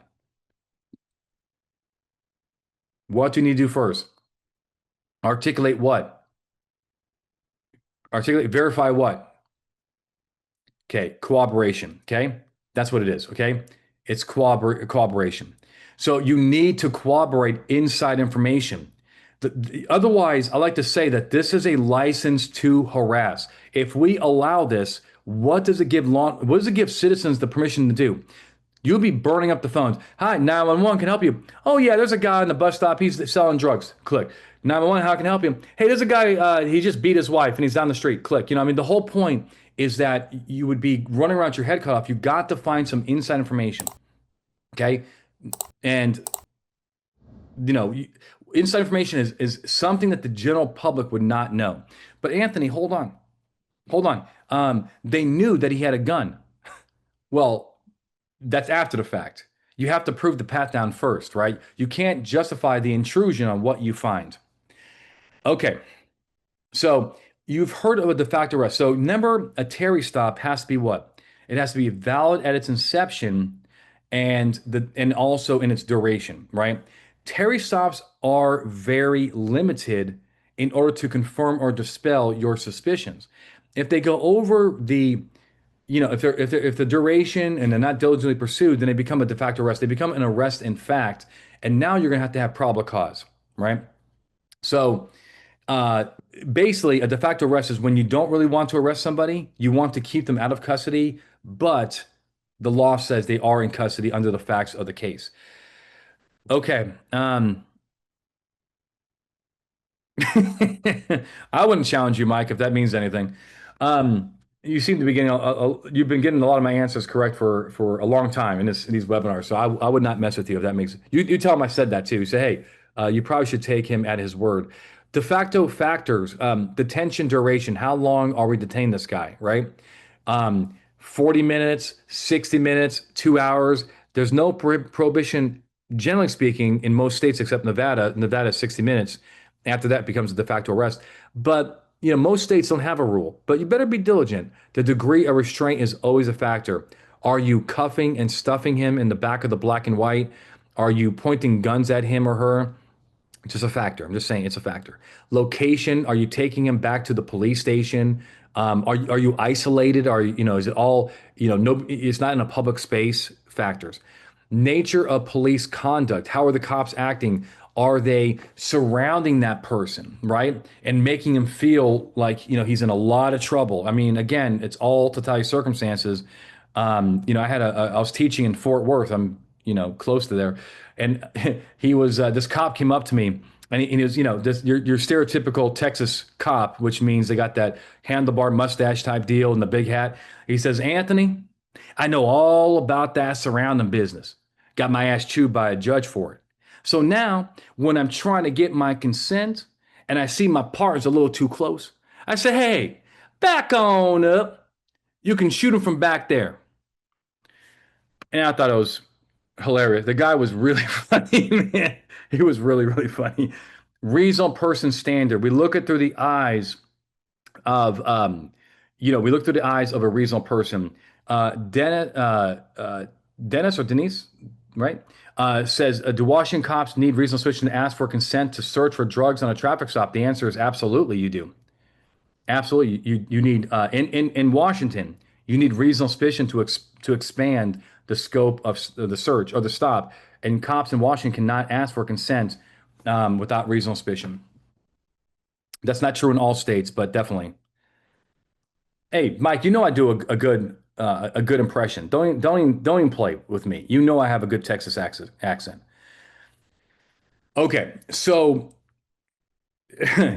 Speaker 1: What do you need to do first? Articulate what? Verify what? Okay, cooperation. Okay, that's what it is. Okay, it's cooperation. So you need to corroborate inside information. Otherwise, I like to say that this is a license to harass. If we allow this, what does it give citizens the permission to do? You'll be burning up the phones. Hi, 911, can I help you? Oh, yeah, there's a guy on the bus stop. He's selling drugs. Click. 911, how can I help you? Hey, there's a guy, he just beat his wife and he's down the street. Click. I mean, the whole point is that you would be running around with your head cut off. You got to find some inside information. Okay. And, you know, inside information is something that the general public would not know. But Anthony, hold on. Hold on. They knew that he had a gun. Well, that's after the fact. You have to prove the pat down first, right? You can't justify the intrusion on what you find. Okay, so you've heard of a de facto arrest. So remember, a Terry stop has to be what? It has to be valid at its inception and also in its duration, right? Terry stops are very limited in order to confirm or dispel your suspicions. If they go over the if the duration and they're not diligently pursued, then they become a de facto arrest. They become an arrest in fact, and now you're gonna have probable cause, right? So uh, basically, a de facto arrest is when you don't really want to arrest somebody, you want to keep them out of custody, but the law says they are in custody under the facts of the case. Okay. I wouldn't challenge you, Mike, if that means anything. You seem to be getting you've been getting a lot of my answers correct for a long time in these webinars. So I would not mess with you if that makes you tell him I said that too. You say, hey, you probably should take him at his word. De facto factors, detention duration. How long are we detaining this guy, right? 40 minutes, 60 minutes, 2 hours. There's no prohibition, generally speaking, in most states except Nevada. Nevada is 60 minutes. After that, it becomes a de facto arrest. But most states don't have a rule. But you better be diligent. The degree of restraint is always a factor. Are you cuffing and stuffing him in the back of the black and white? Are you pointing guns at him or her? It's just a factor. I'm just saying it's a factor. Location, are you taking him back to the police station? Are you isolated? Is it all, no, it's not in a public space factors. Nature of police conduct. How are the cops acting? Are they surrounding that person, right? And making him feel like, he's in a lot of trouble. I mean, again, it's all to tell you circumstances. I was teaching in Fort Worth. I'm, close to there. And he was, this cop came up to me and he was, this, your stereotypical Texas cop, which means they got that handlebar mustache type deal and the big hat. He says, Anthony, I know all about that surrounding business. Got my ass chewed by a judge for it. So now, when I'm trying to get my consent and I see my partner's a little too close, I say, hey, back on up. You can shoot him from back there. And I thought it was hilarious. The guy was really funny, man. He was really, really funny. Reasonable person standard. We look at through the eyes of, we look through the eyes of a reasonable person. Dennis or Denise, right? Says, do Washington cops need reasonable suspicion to ask for consent to search for drugs on a traffic stop? The answer is absolutely, you do. Absolutely, you need in Washington, you need reasonable suspicion to expand the scope of the search or the stop. And cops in Washington cannot ask for consent without reasonable suspicion. That's not true in all states, but definitely. Hey, Mike, I do a good impression. Don't even play with me. I have a good Texas accent. Okay, so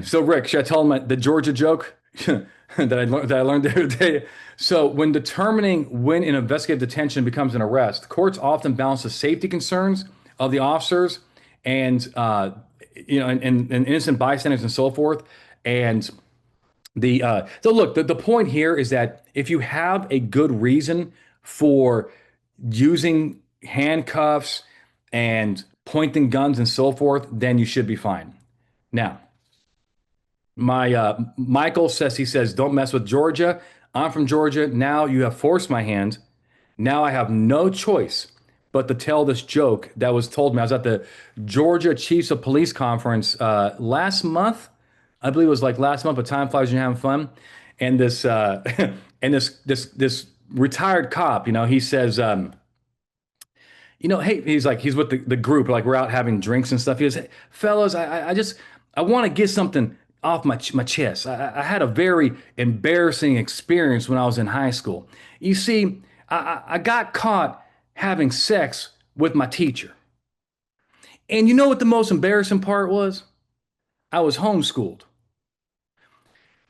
Speaker 1: so Rick, should I tell him the Georgia joke that I learned the other day? So when determining when an investigative detention becomes an arrest, courts often balance the safety concerns of the officers and and innocent bystanders and so forth. And so look, the point here is that if you have a good reason for using handcuffs and pointing guns and so forth, then you should be fine. Now, my Michael says, don't mess with Georgia. I'm from Georgia. Now you have forced my hand. Now I have no choice but to tell this joke that was told me. I was at the Georgia Chiefs of Police conference last month. I believe it was like last month, but time flies when you're having fun. And this and this retired cop, he says, hey, he's with the group, like we're out having drinks and stuff. He goes, hey, fellas, I want to get something off my chest. I had a very embarrassing experience when I was in high school. You see, I got caught having sex with my teacher. And you know what the most embarrassing part was? I was homeschooled.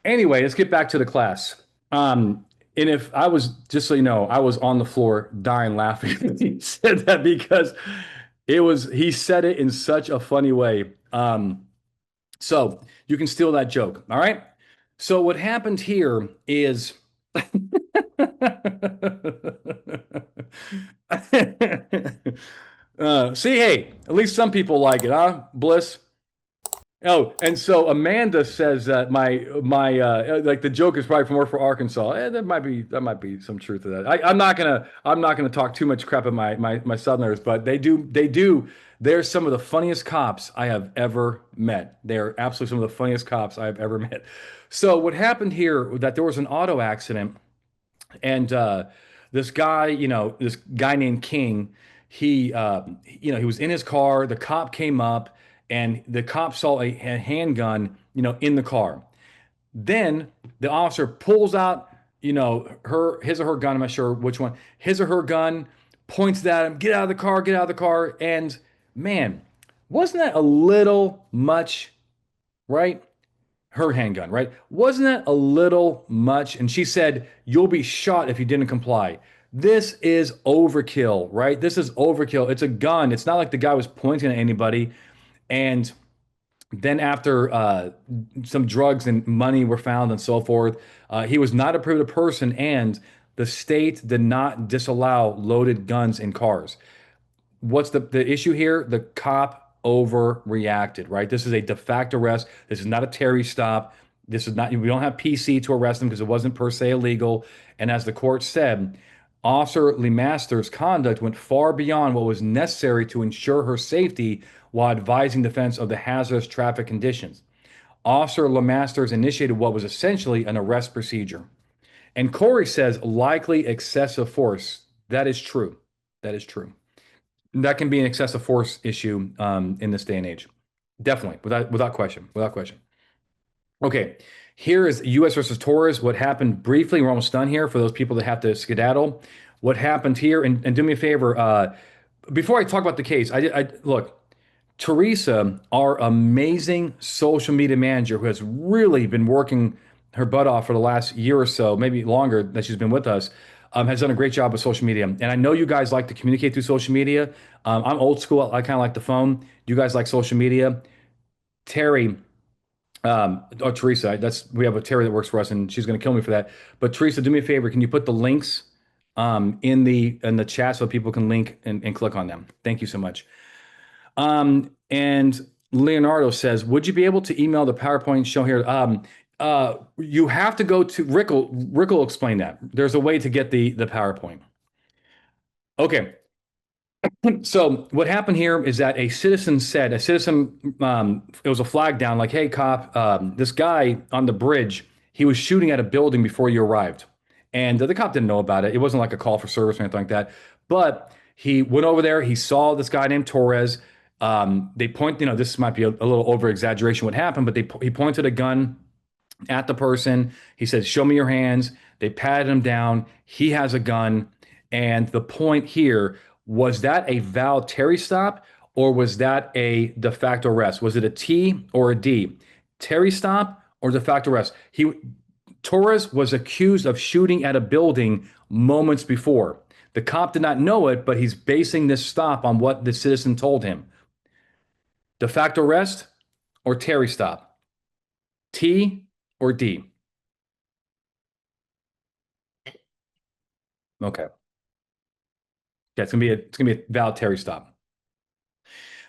Speaker 1: Anyway, let's get back to the class. And if I was, just so you know, I was on the floor dying laughing when he said that because he said it in such a funny way. So you can steal that joke. All right. So what happened here is see, hey, at least some people like it, huh, Bliss? Oh, and so Amanda says that my like the joke is probably from more for Arkansas. That might be some truth to that. I'm not gonna talk too much crap at my Southerners, but they do. They're some of the funniest cops I have ever met. They're absolutely some of the funniest cops I've ever met. So what happened here was that there was an auto accident and this guy, this guy named King, he was in his car. The cop came up, and the cop saw a handgun, in the car. Then the officer pulls out, his or her gun. I'm not sure which one. His or her gun, points it at him. Get out of the car. Get out of the car. And man, wasn't that a little much, right? Her handgun, right? Wasn't that a little much? And she said, "You'll be shot if you didn't comply." This is overkill, right? This is overkill. It's a gun. It's not like the guy was pointing at anybody. And then after some drugs and money were found and so forth, he was not a prohibited person, and the state did not disallow loaded guns in cars. What's the issue here? The cop overreacted, right? This is a de facto arrest. This is not a Terry stop. This is not, we don't have PC to arrest him because it wasn't per se illegal. And as the court said, Officer Lemaster's conduct went far beyond what was necessary to ensure her safety while advising defense of the hazardous traffic conditions. Officer Lemasters initiated what was essentially an arrest procedure. And Corey says likely excessive force. That is true. That is true. That can be an excessive force issue in this day and age. Definitely, without question, without question. Okay, here is U.S. versus Torres. What happened briefly? We're almost done here for those people that have to skedaddle. What happened here? And do me a favor, before I talk about the case, I look. Teresa, our amazing social media manager, who has really been working her butt off for the last year or so, maybe longer that she's been with us, has done a great job with social media. And I know you guys like to communicate through social media. I'm old school. I kind of like the phone. You guys like social media. Terry, or Teresa, we have a Terry that works for us, and she's going to kill me for that. But Teresa, do me a favor. Can you put the links in the chat so people can link and click on them? Thank you so much. And Leonardo says, would you be able to email the PowerPoint show here? You have to go to Rick. Rick will explain that. There's a way to get the PowerPoint. Okay. So what happened here is that a citizen, it was a flag down like, hey, cop, this guy on the bridge, he was shooting at a building before you arrived. And the cop didn't know about it. It wasn't like a call for service or anything like that. But he went over there. He saw this guy named Torres. They point, this might be a little over exaggeration what happened, but he pointed a gun at the person. He said, show me your hands. They patted him down. He has a gun. And the point here, was that a valid Terry stop or was that a de facto arrest? Was it a T or a D? Terry stop or de facto arrest? Torres was accused of shooting at a building moments before. The cop did not know it, but he's basing this stop on what the citizen told him. De facto arrest or Terry stop? T or D? Okay. Yeah, it's gonna be a valid Terry stop.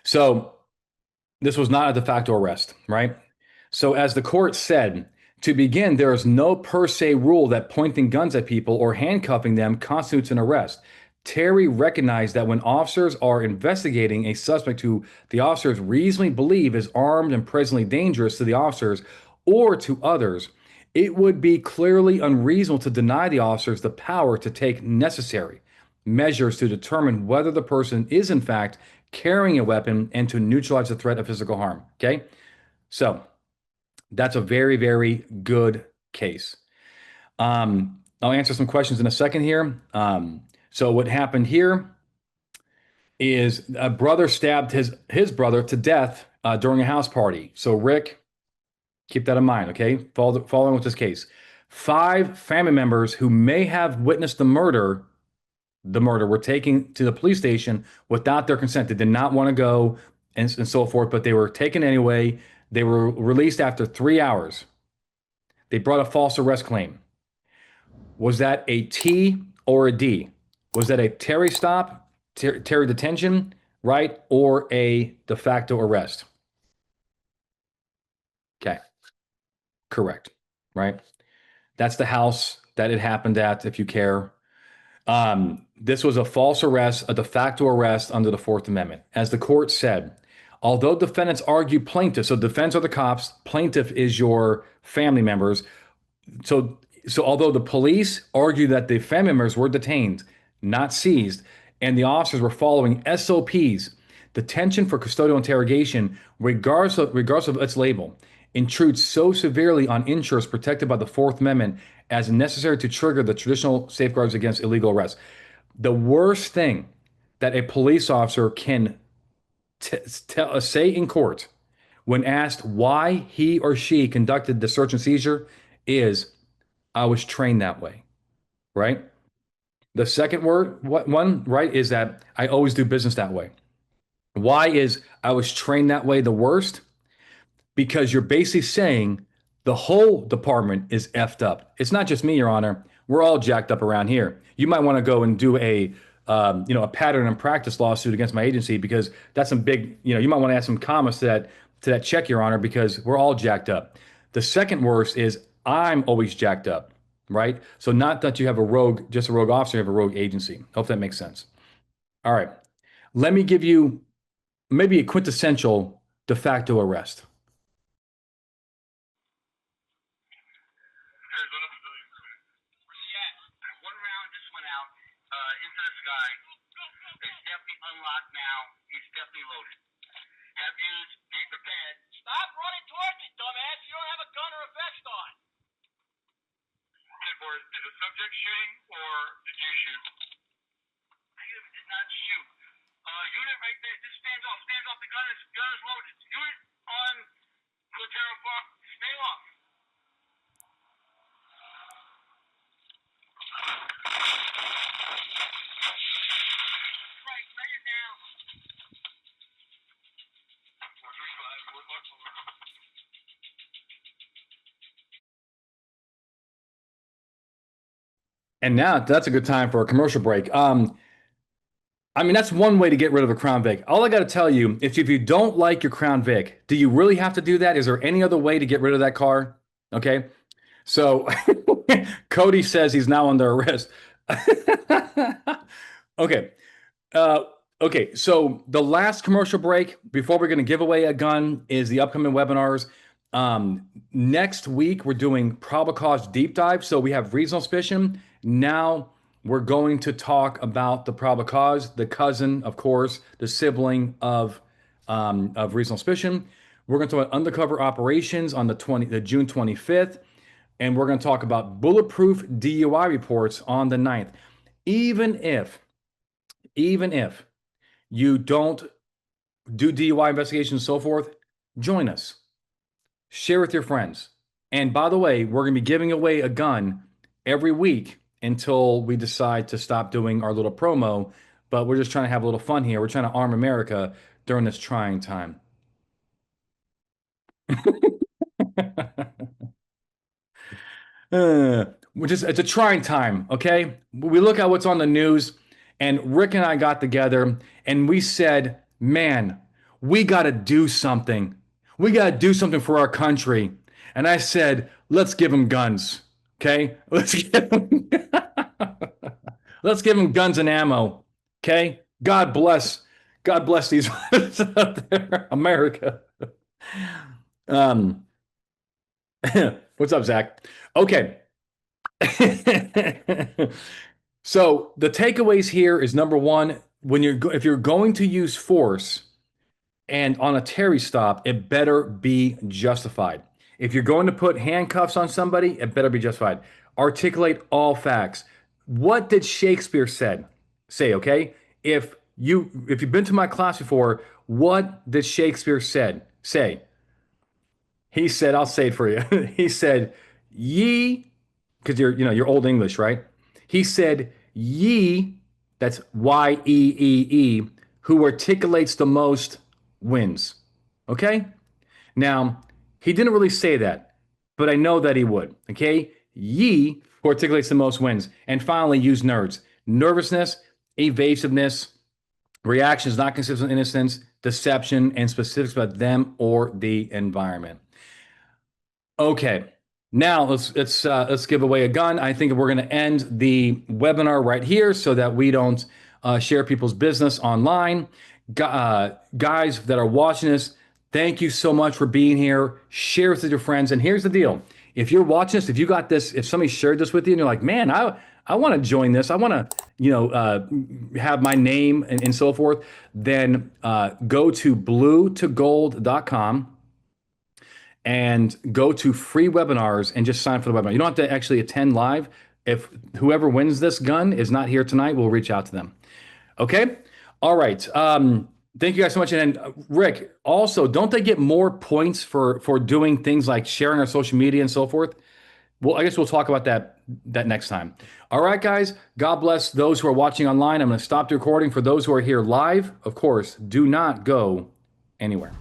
Speaker 1: So this was not a de facto arrest, right? So as the court said, to begin, there is no per se rule that pointing guns at people or handcuffing them constitutes an arrest. Terry recognized that when officers are investigating a suspect who the officers reasonably believe is armed and presently dangerous to the officers or to others, it would be clearly unreasonable to deny the officers the power to take necessary measures to determine whether the person is in fact carrying a weapon and to neutralize the threat of physical harm. Okay, so that's a very, very good case. I'll answer some questions in a second here. So what happened here is a brother stabbed his brother to death during a house party. So Rick, keep that in mind, okay? Following with this case, five family members who may have witnessed the murder were taken to the police station without their consent. They did not want to go and so forth, but they were taken anyway. They were released after 3 hours. They brought a false arrest claim. Was that a T or a D? Was that a Terry stop, Terry detention, right? Or a de facto arrest? Okay, correct, right? That's the house that it happened at, if you care. This was a false arrest, a de facto arrest under the Fourth Amendment. As the court said, although defendants argue plaintiff, so defense are the cops, plaintiff is your family members. So, so although the police argue that the family members were detained, not seized, and the officers were following SOPs, detention for custodial interrogation, regardless of its label, intrudes so severely on interests protected by the Fourth Amendment as necessary to trigger the traditional safeguards against illegal arrest. The worst thing that a police officer can say in court when asked why he or she conducted the search and seizure is, I was trained that way, right? The second one, right, is that I always do business that way. Why is I was trained that way the worst? Because you're basically saying the whole department is effed up. It's not just me, Your Honor. We're all jacked up around here. You might want to go and do a pattern and practice lawsuit against my agency because that's some big, you might want to add some commas to that check, Your Honor, because we're all jacked up. The second worst is I'm always jacked up, right? So not that you have just a rogue officer, you have a rogue agency. Hope that makes sense. All right. Let me give you maybe a quintessential de facto arrest.
Speaker 2: Stop running towards me, dumbass. You don't have a gun or a vest on. Did the subject shooting or did you shoot? I did not shoot. Unit right there. Just stands off. Stands off. The gun is loaded. Unit on Cotero Park. Stay off. Right. Lay it down. 435. One more.
Speaker 1: And now that's a good time for a commercial break. I mean, that's one way to get rid of a Crown Vic. All I got to tell you, if you don't like your Crown Vic, do you really have to do that? Is there any other way to get rid of that car? Okay. So Cody says he's now under arrest. Okay. Uh, okay. So the last commercial break before we're going to give away a gun is the upcoming webinars. Next week, we're doing probable cause deep dive. So we have reasonable suspicion. Now we're going to talk about the probable cause, the cousin, of course, the sibling of reasonable suspicion. We're going to talk about undercover operations on the June 25th, and we're going to talk about bulletproof DUI reports on the 9th. Even if you don't do DUI investigations and so forth, join us. Share with your friends. And by the way, we're going to be giving away a gun every week until we decide to stop doing our little promo. But we're just trying to have a little fun here. We're trying to arm America during this trying time. It's a trying time, okay? We look at what's on the news, and Rick and I got together and we said, man, we got to do something. We got to do something for our country. And I said, let's give them guns, okay? Let's give them guns and ammo, okay? God bless these out there, America. Um, what's up, Zach? Okay. So the takeaways here is number one, if you're going to use force and on a Terry stop, it better be justified. If you're going to put handcuffs on somebody, it better be justified. Articulate all facts. What did Shakespeare say? Okay? If if you've been to my class before, what did Shakespeare say? He said, I'll say it for you. He said, ye, because you're old English, right? He said, ye, that's Yeee, who articulates the most wins. Okay? Now, he didn't really say that, but I know that he would. Okay? Ye, who articulates the most wins. And finally, use nerds. Nervousness, evasiveness, reactions not consistent with innocence, deception, and specifics about them or the environment. Okay. Now let's give away a gun. I think we're going to end the webinar right here so that we don't share people's business online. Guys that are watching this, thank you so much for being here. Share this with your friends. And here's the deal: if you're watching this, if you got this, if somebody shared this with you, and you're like, man, I want to join this. I want to have my name and so forth. Then go to bluetogold.com and go to free webinars and just sign for the webinar. You don't have to actually attend live. If whoever wins this gun is not here tonight, we'll reach out to them. Okay? All right. Thank you guys so much. And Rick, also, don't they get more points for doing things like sharing our social media and so forth? Well, I guess we'll talk about that next time. All right, guys. God bless those who are watching online. I'm going to stop the recording. For those who are here live, of course, do not go anywhere.